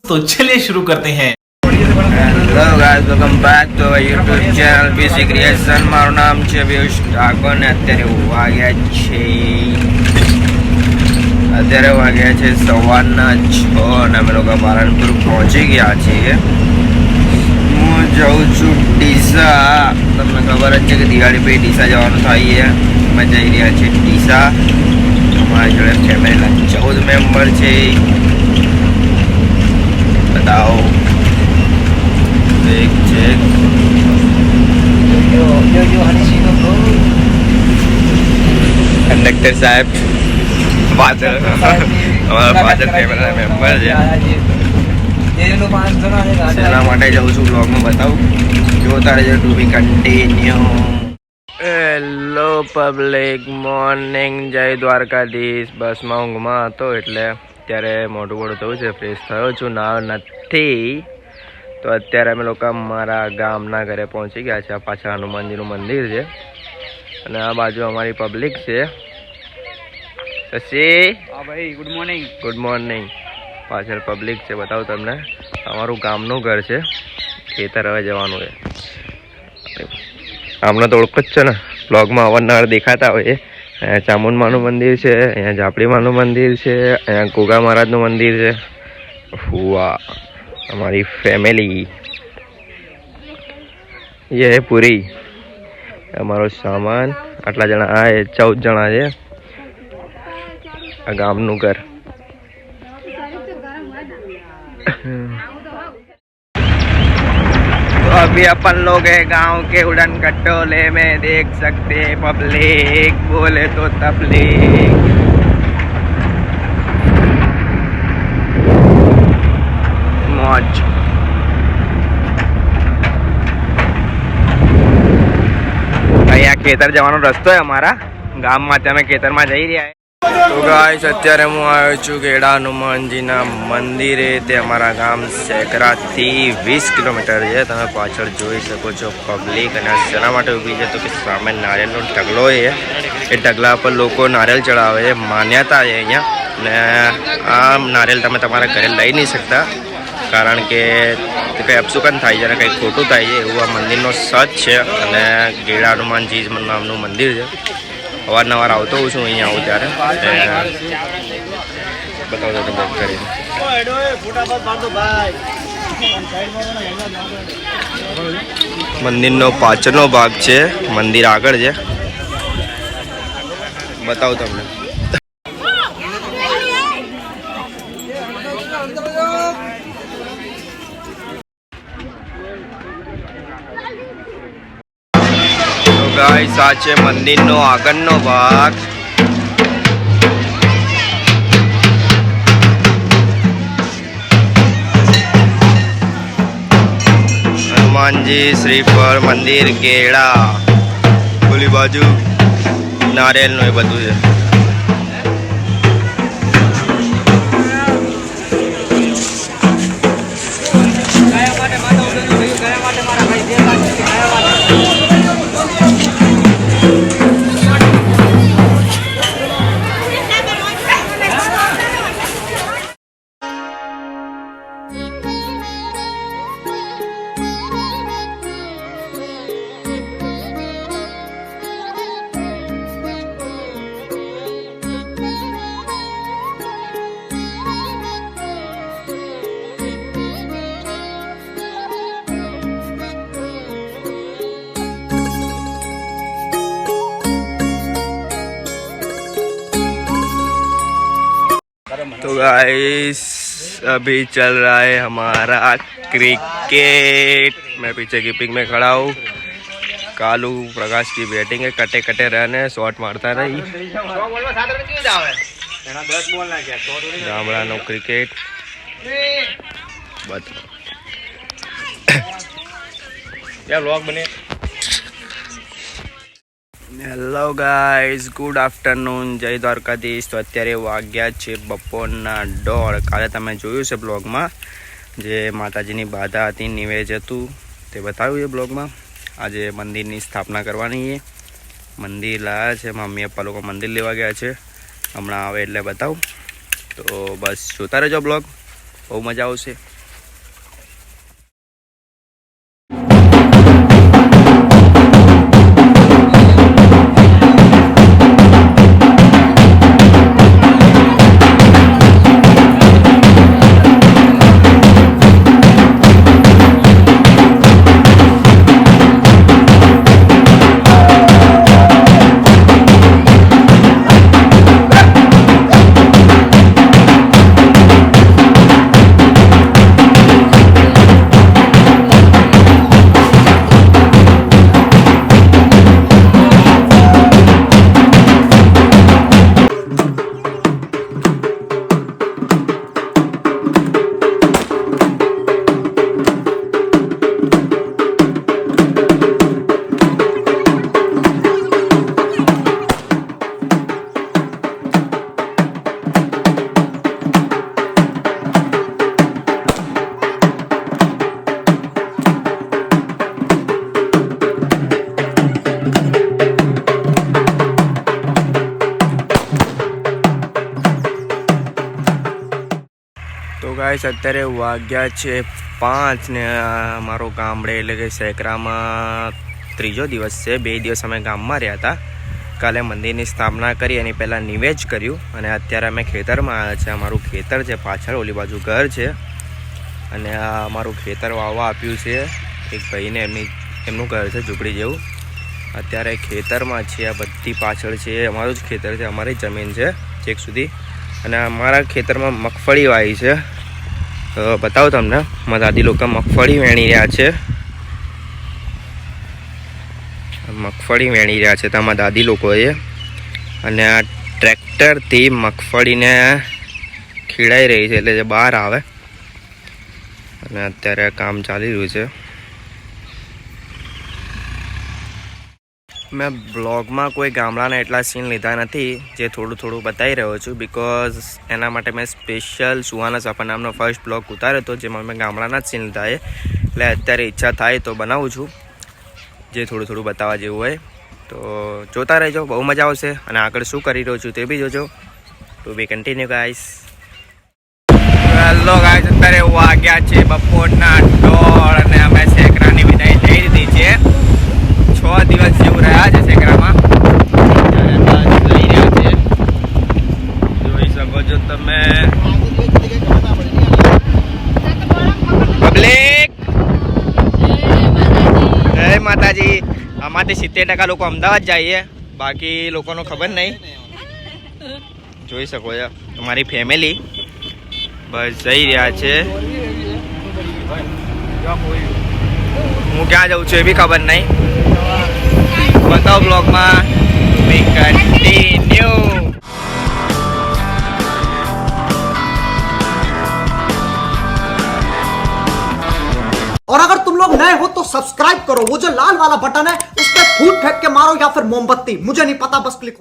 तो चलिए शुरू करते हैं। Hello guys, welcome back to our YouTube channel BC creation. મારું નામ છે પિયુષ ઠાકોર ને અત્યારે વાગ્યા છે સવારના 6 અને અમે લોકો પાલનપુર પહોંચી ગયા છીએ. હું જાઉં છું ડીસા. તમને ખબર જ છે કે દિવાળી પછી ડીસા જવાનું થાય છે. અમે જઈ રહ્યા છીએ ડીસા. અમારી જોડે ફેમિલીના 14 મેમ્બર છે. બતાવો એક છે કંડક્ટર સાહેબ પાછળ અમારા પાછળ ફેમિલીના મેમ્બર છે. એના માટે જાઉં છું બ્લોગમાં બતાવું. જોતા રહેજો ટુ બી કન્ટિન્યુ. હેલો પબ્લિક, મોર્નિંગ, જય દ્વારકાધીશ. બસમાં ઊંઘમાં હતો એટલે અત્યારે મોટું મોટું થયું છે. ફ્રેશ થયો છું, ના નથી. તો અત્યારે અમે લોકો અમારા ગામના ઘરે પહોંચી ગયા છે. આ પાછળ હનુમાનજીનું મંદિર છે અને આ બાજુ અમારી પબ્લિક છે. શશી, હા ભાઈ, ગુડ મોર્નિંગ. Good morning. પાછળ પબ્લિક છે, બતાવું તમને. અમારું ગામનું ઘર છે. ખેતર હવે જવાનું છે. આમને તો ઓળખ જ છે ને, બ્લોગમાં અવારનવાર દેખાતા હોય. અહીંયા ચામુંડમાનું મંદિર છે, અહીંયા ઝાપડીમાનું મંદિર છે, અહીંયા ગોગા મહારાજનું મંદિર છે. વાહ, हमारी फैमिली ये है पूरी. हमारो सामान आटला जना आ 14 जना है. गामનું ઘર. तो अभी अपन लोग है गांव के उड़न खटोले में. देख सकते पब्लिक बोले तो तबलीग. અહીંયા ખેતર જવાનો રસ્તો છે અમારા ગામમાંથી. અમે ખેતરમાં જઈ રહ્યા. તો ગાઈસ, અત્યારે હું આવ્યો છું ગેડા હનુમાનજીના મંદિરે. તે અમારા ગામ સેકરાથી 20 કિલોમીટર છે. તમે પાછળ જોઈ શકો છો પબ્લિક. અને શેના માટે ઊભી છે તો કે સામે નારિયેળનો ઢગલો છે. એ ઢગલા પર લોકો નારિયેળ ચડાવે છે. માન્યતા છે અહીંયા. ને આ નારિયેળ તમે તમારા ઘરે લઈ નહીં શકતા, કારણ કે કંઈ અપશુકન થાય છે અને કંઈ ખોટું થાય છે એવું આ મંદિરનો સચ છે. અને ગેડા હનુમાનજી નામનું મંદિર છે. અવારનવાર આવતો હોઉં છું અહીંયા આવું ત્યારે. બતાવજો તો બેક કરીને. મંદિરનો પાછળનો ભાગ છે, મંદિર આગળ છે. બતાવું તમને. ગાઈસ, આ છે મંદિરનો આગળનો ભાગ. હનુમાનજી શ્રીફળ મંદિર ગેડા. ઓલી બાજુ નારિયેળનું એ બધું છે. तो गाइस, अभी चल रहा है हमारा क्रिकेट. मैं पीछे कीपिंग में खड़ा हूँ. कालू प्रकाश की बैटिंग है. कटे कटे रन है, शॉट मारता नहीं. गामड़ा क्रिकेट. क्या व्लॉग बने. હેલો ગાઈઝ, ગુડ આફ્ટરનૂન, જય દ્વારકાધીશ. તો અત્યારે વાગ્યા છે બપોરના 1:30. કાલે તમે જોયું છે બ્લોગમાં જે માતાજીની બાધા હતી, નિવેદ હતું, તે બતાવ્યું છે બ્લોગમાં. આજે મંદિરની સ્થાપના કરવાની છે. મંદિર લાવ્યા છે, મમ્મી પપ્પા લોકો મંદિર લેવા ગયા છે. હમણાં આવે એટલે બતાવું. તો બસ જોતા રહેજો બ્લોગ, બહુ મજા આવશે. ગાઈસ અત્યારે વાગ્યા છે 5 ને અમારો ગામડે એટલે કે સેકરામાં ત્રીજો દિવસ છે. 2 દિવસ અમે ગામમાં રહ્યા હતા. કાલે મંદિરની સ્થાપના કરી અને પહેલાં નિવેજ કર્યું અને અત્યારે અમે ખેતરમાં આવ્યા છે. અમારું ખેતર છે પાછળ, ઓલી બાજુ ઘર છે અને આ અમારું ખેતર વાવવા આપ્યું છે એક ભાઈને. એમનું ઘર છે ઝૂંપડી જેવું. અત્યારે ખેતરમાં છે. આ બધી પાછળ છે અમારું જ ખેતર છે, અમારી જમીન છે છેક સુધી. અને અમારા ખેતરમાં મગફળી વાવી છે. તો બતાવું તમને, મારા દાદી લોકો મગફળી વેણી રહ્યા છે. મગફળી વેણી રહ્યા છે તમારા દાદી લોકોએ. અને આ ટ્રેક્ટરથી મગફળીને ખીડાઈ રહી છે એટલે જે બહાર આવે. અને અત્યારે કામ ચાલી રહ્યું છે. મેં બ્લોગમાં કોઈ ગામડાના એટલા સીન લીધા નથી, જે થોડું થોડું બતાવી રહ્યો છું. બિકોઝ એના માટે મેં સ્પેશિયલ સુહાના સફર નામનો ફર્સ્ટ બ્લોગ ઉતાર્યો હતો, જેમાં મેં ગામડાના જ સીન લીધા છે. એટલે અત્યારે ઈચ્છા થાય તો બનાવું છું, જે થોડું થોડું બતાવવા જેવું હોય. તો જોતા રહેજો, બહુ મજા આવશે. અને આગળ શું કરી રહ્યો છું તે બી જોજો. ટુ બી કન્ટિન્યુ ગાઈસ. હેલો ગાઈસ, અત્યારે વાગ્યા છે બપોરના 1:30 અને અમે સેકરાની વિદાય થઈ દીધી છે. 6 દિવસ જેવું રહ્યા છે સેકરામાં. લઈ રહ્યા છે, જોઈ શકો છો તમે. પબ્લિક જય માતાજી. આમાંથી 70% લોકો અમદાવાદ જઈએ, બાકી લોકોનો ખબર નહીં. જોઈ શકો છો અમારી ફેમિલી બસ જઈ રહ્યા છે. હું ક્યાં જાઉં છું એ બી ખબર નહીં. બતાવો બ્લોગમાં. વી કન્ટિન્યુ. और अगर तुम लोग नए हो तो सब्सक्राइब करो, वो जो लाल वाला बटन है उस पर फूट फेंक के मारो या फिर मोमबत्ती, मुझे नहीं पता, बस क्लिक हो.